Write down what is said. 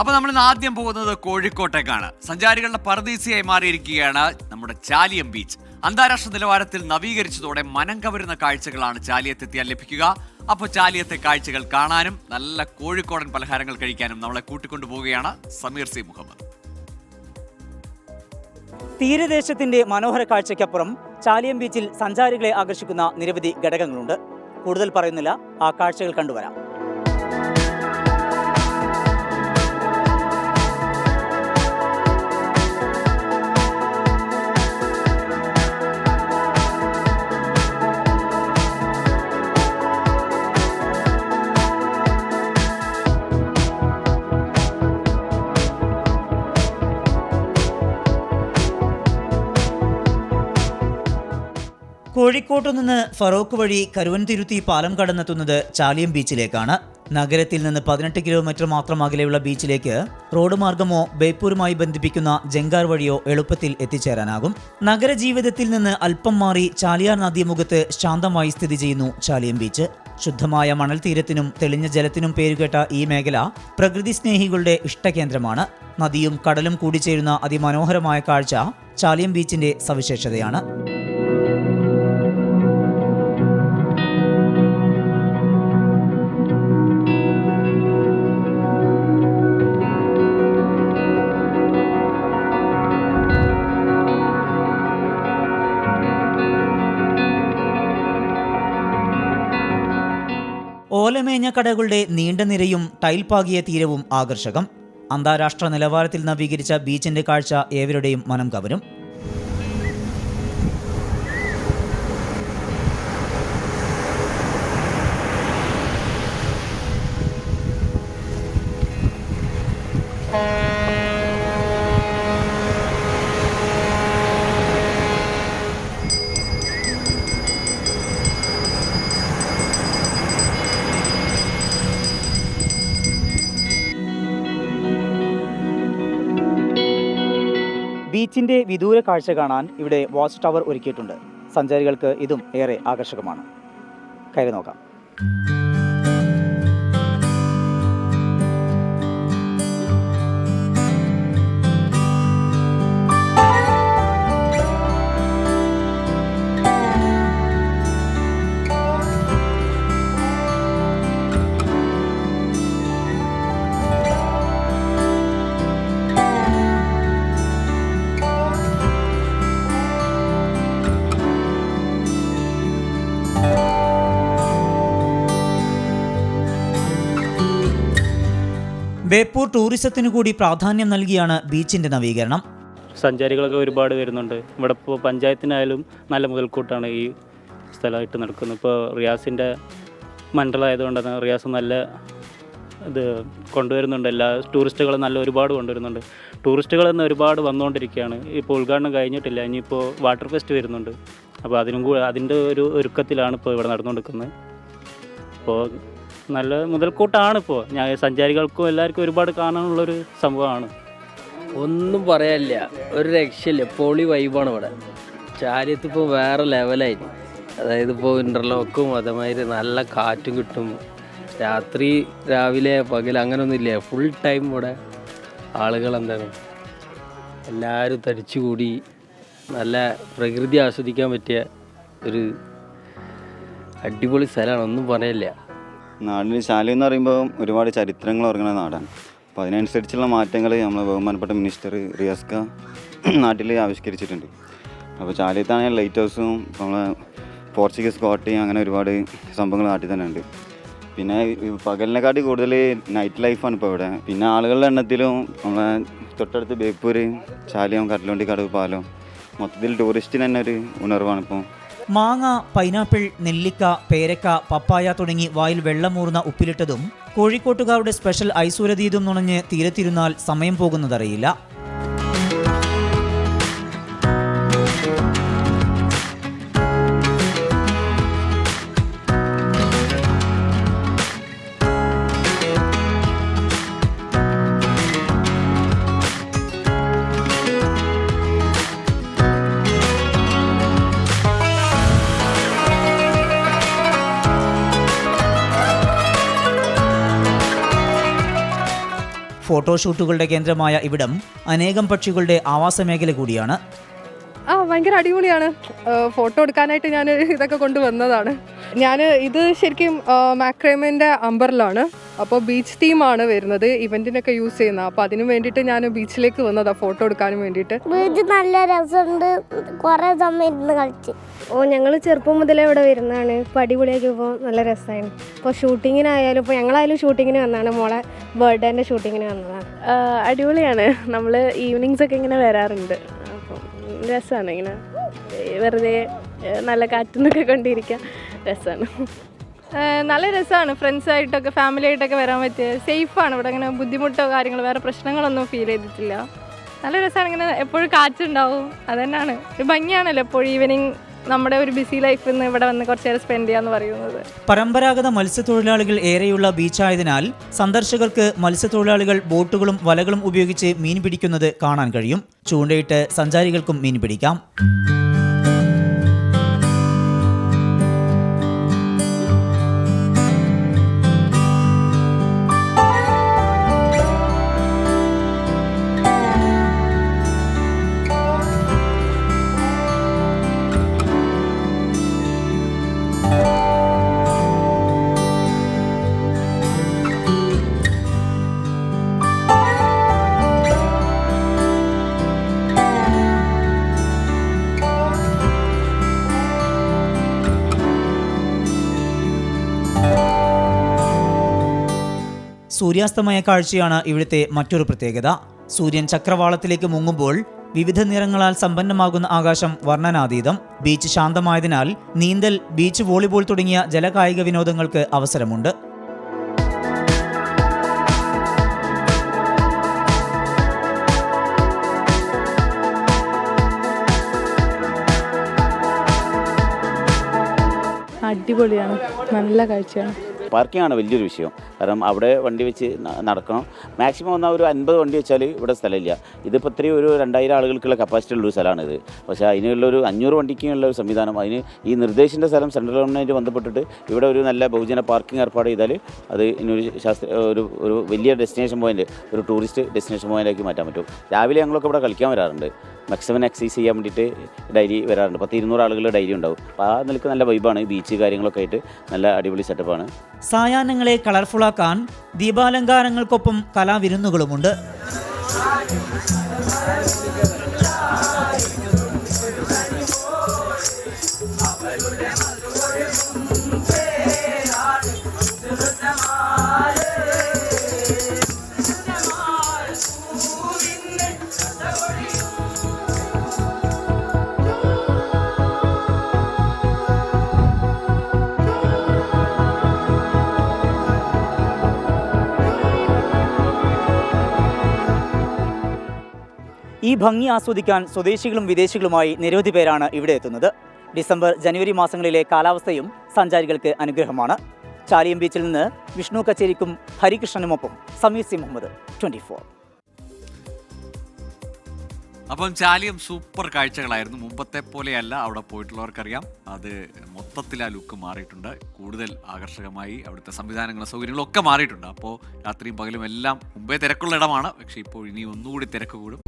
അപ്പോൾ നമ്മൾ ഇന്ന് ആദ്യം പോകുന്നത് കോഴിക്കോട്ടേക്കാണ്. സഞ്ചാരികളുടെ പറുദീസയായി മാറിയിരിക്കുകയാണ് നമ്മുടെ ചാലിയം ബീച്ച്. അന്താരാഷ്ട്ര നിലവാരത്തിൽ നവീകരിച്ചതോടെ മനം കവരുന്ന കാഴ്ചകളാണ് ചാലിയത്തെത്തിയാൽ ലഭിക്കുക. അപ്പോൾ ചാലിയത്തെ കാഴ്ചകൾ കാണാനും നല്ല കോഴിക്കോടൻ പലഹാരങ്ങൾ കഴിക്കാനും നമ്മളെ കൂട്ടിക്കൊണ്ടുപോവുകയാണ് സമീർ സി മുഹമ്മദ്. തീരദേശത്തിന്റെ മനോഹര കാഴ്ചയ്ക്കപ്പുറം ചാലിയം ബീച്ചിൽ സഞ്ചാരികളെ ആകർഷിക്കുന്ന നിരവധി ഘടകങ്ങളുണ്ട്. കൂടുതൽ പറയുന്നില്ല, ആ കാഴ്ചകൾ കണ്ടുവരാം. കോഴിക്കോട്ടു നിന്ന് ഫറോക്ക് വഴി കരുവൻതിരുത്തി പാലം കടന്നെത്തുന്നത് ചാലിയം ബീച്ചിലേക്കാണ്. നഗരത്തിൽ നിന്ന് 18 കിലോമീറ്റർ മാത്രം അകലെയുള്ള ബീച്ചിലേക്ക് റോഡ് മാർഗമോ ബേപ്പൂരുമായി ബന്ധിപ്പിക്കുന്ന ജങ്കാർ വഴിയോ എളുപ്പത്തിൽ എത്തിച്ചേരാനാകും. നഗരജീവിതത്തിൽ നിന്ന് അല്പം മാറി ചാലിയാർ നദീമുഖത്ത് ശാന്തമായി സ്ഥിതി ചെയ്യുന്നു ചാലിയം ബീച്ച്. ശുദ്ധമായ മണൽ തീരത്തിനും തെളിഞ്ഞ ജലത്തിനും പേരുകേട്ട ഈ മേഖല പ്രകൃതി സ്നേഹികളുടെ ഇഷ്ടകേന്ദ്രമാണ്. നദിയും കടലും കൂടിച്ചേരുന്ന അതിമനോഹരമായ കാഴ്ച ചാലിയം ബീച്ചിന്റെ സവിശേഷതയാണ്. ഓലമേഞ്ഞ കടകളുടെ നീണ്ട നിരയും ടൈൽ പാകിയ തീരവും ആകർഷകം. അന്താരാഷ്ട്ര നിലവാരത്തിൽ നവീകരിച്ച ബീച്ചിന്റെ കാഴ്ച ഏവരുടെയും മനം കവരും. ബീച്ചിന്റെ വിദൂര കാഴ്ച കാണാൻ ഇവിടെ വാച്ച് ടവർ ഒരുക്കിയിട്ടുണ്ട്. സഞ്ചാരികൾക്ക് ഇതും ഏറെ ആകർഷകമാണ്. കയറി നോക്കാം. ബേപ്പൂർ ടൂറിസത്തിനു കൂടി പ്രാധാന്യം നൽകിയാണ് ബീച്ചിന്റെ നവീകരണം. സഞ്ചാരികളൊക്കെ ഒരുപാട് വരുന്നുണ്ട്. ഇവിടെ ഇപ്പോൾ പഞ്ചായത്തിനായാലും നല്ല മുതൽക്കൂട്ടാണ് ഈ സ്ഥലമായിട്ട് നടക്കുന്നത്. ഇപ്പോൾ റിയാസിൻ്റെ മണ്ഡലമായതുകൊണ്ട് തന്നെ റിയാസ് നല്ല ഇത് കൊണ്ടുവരുന്നുണ്ട്. എല്ലാ ടൂറിസ്റ്റുകളും നല്ല ഒരുപാട് കൊണ്ടുവരുന്നുണ്ട്. ടൂറിസ്റ്റുകൾ തന്നെ ഒരുപാട് വന്നുകൊണ്ടിരിക്കുകയാണ്. ഇപ്പോൾ ഉദ്ഘാടനം കഴിഞ്ഞിട്ടില്ല, ഇനിയിപ്പോൾ വാട്ടർ ഫെസ്റ്റ് വരുന്നുണ്ട്. അപ്പോൾ അതിൻ്റെ ഒരു ഒരുക്കത്തിലാണ് ഇപ്പോൾ ഇവിടെ നടന്നുകൊണ്ടിരിക്കുന്നത്. അപ്പോൾ നല്ല മുതൽക്കൂട്ടാണ്. ഇപ്പോൾ സഞ്ചാരികൾക്കും എല്ലാവർക്കും ഒരുപാട് കാണാനുള്ളൊരു സംഭവമാണ്. ഒന്നും പറയാനില്ല, ഒരു രക്ഷയില്ല. പൊളി വൈബാണ് ഇവിടെ. ചാലിയത്ത് ഇപ്പോൾ വേറെ ലെവലായിട്ട്, അതായത് ഇപ്പോൾ ഇൻ്റർലോക്കും അതേമാതിരി നല്ല കാറ്റും കിട്ടും. രാത്രി രാവിലെ പകൽ അങ്ങനെയൊന്നുമില്ല, ഫുൾ ടൈം ഇവിടെ ആളുകൾ എന്താണ് എല്ലാവരും തടിച്ചുകൂടി നല്ല പ്രകൃതി ആസ്വദിക്കാൻ പറ്റിയ ഒരു അടിപൊളി സ്ഥലമാണ്. ഒന്നും പറയാനില്ല. നാടിന് ചാലിയം എന്ന് പറയുമ്പോൾ ഒരുപാട് ചരിത്രങ്ങൾ ഉറങ്ങുന്ന നാടാണ്. അപ്പോൾ അതിനനുസരിച്ചുള്ള മാറ്റങ്ങൾ നമ്മളെ ബഹുമാനപ്പെട്ട മിനിസ്റ്റർ റിയാസ്ക നാട്ടിൽ ആവിഷ്കരിച്ചിട്ടുണ്ട്. അപ്പോൾ ചാലിയത്താണെങ്കിൽ ലൈറ്റ് ഹൗസും നമ്മളെ പോർച്ചുഗീസ് കോട്ടയും അങ്ങനെ ഒരുപാട് സംഭവങ്ങൾ നാട്ടിൽ തന്നെ ഉണ്ട്. പിന്നെ പകലിനെക്കാട്ടി കൂടുതൽ നൈറ്റ് ലൈഫാണ് ഇപ്പോൾ ഇവിടെ. പിന്നെ ആളുകളുടെ എണ്ണത്തിലും നമ്മളെ തൊട്ടടുത്ത് ബേപ്പൂർ, ചാലിയം, കടലുണ്ടി കടവ് പാലം, മൊത്തത്തിൽ ടൂറിസ്റ്റിന് തന്നെ ഒരു ഉണർവാണ് ഇപ്പോൾ. മാങ്ങ, പൈനാപ്പിൾ, നെല്ലിക്ക, പേരക്ക, പപ്പായ തുടങ്ങി വായിൽ വെള്ളമൂർന്ന ഉപ്പിലിട്ടതും കോഴിക്കോട്ടുകാരുടെ സ്പെഷ്യൽ ഐസൂരതീതും നുണഞ്ഞ് തീരത്തിരുന്നാൽ സമയം പോകുന്നതറിയില്ല. ഫോട്ടോഷൂട്ടുകളുടെ കേന്ദ്രമായ ഇവിടം അനേകം പക്ഷികളുടെ ആവാസ മേഖല കൂടിയാണ്. ഭയങ്കര അടിപൊളിയാണ്. ഫോട്ടോ എടുക്കാനായിട്ട് ഞാൻ ഇതൊക്കെ കൊണ്ടുവന്നതാണ്. ഇത് ശരിക്കും മാക്രേമിൻ്റെ അമ്പറിലാണ്. അപ്പോൾ ബീച്ച് തീമാണ് വരുന്നത്, ഇവൻറ്റിനൊക്കെ യൂസ് ചെയ്യുന്നത്. അപ്പോൾ അതിന് വേണ്ടിയിട്ട് ഞാൻ ബീച്ചിലേക്ക് വന്നതാണ് ഫോട്ടോ എടുക്കാനും വേണ്ടിയിട്ട്. ബീച്ച് നല്ല രസമുണ്ട്, കുറേ സമയം ഇരുന്ന് കളിച്ച്. ഞങ്ങൾ ചെറുപ്പം മുതലേ ഇവിടെ വരുന്നതാണ്. ഇപ്പോൾ അടിപൊളിയാക്കി ഇപ്പോൾ നല്ല രസമായിരുന്നു. ഇപ്പോൾ ഷൂട്ടിങ്ങിനായാലും ഇപ്പോൾ ഞങ്ങളായാലും ഷൂട്ടിങ്ങിന് വന്നതാണ്, മോളെ ബർത്ത്ഡേൻ്റെ ഷൂട്ടിങ്ങിന് വന്നതാണ്. അടിപൊളിയാണ്. നമ്മൾ ഈവനിങ്സ് ഒക്കെ ഇങ്ങനെ വരാറുണ്ട്. അപ്പം രസമാണ്, ഇങ്ങനെ വെറുതെ നല്ല കാറ്റെന്നൊക്കെ കൊണ്ടിരിക്കാൻ രസമാണ്. നല്ല രസമാണ്. ഫ്രണ്ട്സായിട്ടൊക്കെ ഫാമിലി ആയിട്ടൊക്കെ വരാൻ പറ്റിയ സേഫാണ്. ഇവിടെ അങ്ങനെ ബുദ്ധിമുട്ടോ കാര്യങ്ങളോ വേറെ പ്രശ്നങ്ങളൊന്നും ഫീൽ ചെയ്തിട്ടില്ല. നല്ല രസമാണ്. ഇങ്ങനെ എപ്പോഴും കാറ്റുണ്ടാവും, അതുതന്നെയാണ് ഒരു ഭംഗിയാണല്ലോ എപ്പോഴും ഈവനിങ് നമ്മുടെ ഒരു ബിസി ലൈഫിൽ നിന്ന് ഇവിടെ വന്ന് കുറച്ച് നേരം സ്പെൻഡ് ചെയ്യാന്ന് പറയുന്നത്. പരമ്പരാഗത മത്സ്യത്തൊഴിലാളികൾ ഏറെയുള്ള ബീച്ചായതിനാൽ സന്ദർശകർക്ക് മത്സ്യത്തൊഴിലാളികൾ ബോട്ടുകളും വലകളും ഉപയോഗിച്ച് മീൻ പിടിക്കുന്നത് കാണാൻ കഴിയും. ചൂണ്ടയിട്ട് സഞ്ചാരികൾക്കും മീൻ പിടിക്കാം. സൂര്യാസ്തമയ കാഴ്ചയാണ് ഇവിടുത്തെ മറ്റൊരു പ്രത്യേകത. സൂര്യൻ ചക്രവാളത്തിലേക്ക് മുങ്ങുമ്പോൾ വിവിധ നിറങ്ങളാൽ സമ്പന്നമാകുന്ന ആകാശം വർണ്ണനാതീതം. ബീച്ച് ശാന്തമായതിനാൽ നീന്തൽ, ബീച്ച് വോളിബോൾ തുടങ്ങിയ ജലകായിക വിനോദങ്ങൾക്ക് അവസരമുണ്ട്. അടിപൊളിയാണ്, നല്ല കാഴ്ചയാണ്. പാർക്കിംഗ് ആണ് വലിയൊരു വിഷയം. കാരണം അവിടെ വണ്ടി വെച്ച് നടക്കണം. മാക്സിമം വന്നാൽ ഒരു 50 വണ്ടി വെച്ചാൽ ഇവിടെ സ്ഥലമില്ല. ഇതിപ്പോൾ ഇത്രയും ഒരു 2000 ആളുകൾക്കുള്ള കപ്പാസിറ്റി ഉള്ളൊരു സ്ഥലമാണിത്. പക്ഷേ അതിനുള്ളൊരു 500 വണ്ടിക്കുള്ള ഒരു സംവിധാനം, അതിന് ഈ നിർദ്ദേശിൻ്റെ സ്ഥലം സെൻട്രൽ ഗവൺമെൻറ് ബന്ധപ്പെട്ടിട്ട് ഇവിടെ ഒരു നല്ല ബഹുജന പാർക്കിംഗ് ഏർപ്പാട് ചെയ്താൽ അത് ഇനിയൊരു ഒരു വലിയ ഡെസ്റ്റിനേഷൻ പോയിൻ്റ്, ഒരു ടൂറിസ്റ്റ് ഡെസ്റ്റിനേഷൻ പോയിൻ്റാക്കി മാറ്റാൻ പറ്റും. രാവിലെ ഞങ്ങളൊക്കെ ഇവിടെ കളിക്കാൻ വരാറുണ്ട്. മാക്സിമം എക്സസൈസ് ചെയ്യാൻ വേണ്ടിയിട്ട് ഡെയിലി വരാറുണ്ട്. 100-200 ആളുകൾ ഡെയിലി ഉണ്ടാവും. അപ്പോൾ ആ നിലക്ക് നല്ല വൈബാണ്. ബീച്ച് കാര്യങ്ങളൊക്കെ ആയിട്ട് നല്ല അടിപൊളി സെറ്റപ്പാണ്. സായാഹ്നങ്ങളെ കളർഫുള്ളാക്കാൻ ദീപാലങ്കാരങ്ങൾക്കൊപ്പം കലാവിരുന്നുകളുമുണ്ട്. ഈ ഭംഗി ആസ്വദിക്കാൻ സ്വദേശികളും വിദേശികളുമായി നിരവധി പേരാണ് ഇവിടെ എത്തുന്നത്. ഡിസംബർ, ജനുവരി മാസങ്ങളിലെ കാലാവസ്ഥയും സഞ്ചാരികൾക്ക് അനുഗ്രഹമാണ്. ചാലിയം ബീച്ചിൽ നിന്ന് വിഷ്ണു കച്ചേരിക്കും ഹരികൃഷ്ണനുമൊപ്പം സമീർ സി മുഹമ്മദ്, 24. അപ്പം ചാലിയം സൂപ്പർ കാഴ്ചകളായിരുന്നു. മുമ്പത്തെ പോലെയല്ല, അവിടെ പോയിട്ടുള്ളവർക്കറിയാം അത് മൊത്തത്തിൽ ആ ലുക്ക് മാറിയിട്ടുണ്ട്. കൂടുതൽ ആകർഷകമായി അവിടുത്തെ സംവിധാനങ്ങളും സൗകര്യങ്ങളും ഒക്കെ മാറിയിട്ടുണ്ട്. അപ്പോൾ രാത്രിയും പകലും എല്ലാം മുമ്പേ തിരക്കുള്ള ഇടമാണ്, പക്ഷേ ഇപ്പോൾ ഇനി ഒന്നുകൂടി തിരക്ക് കൂടും.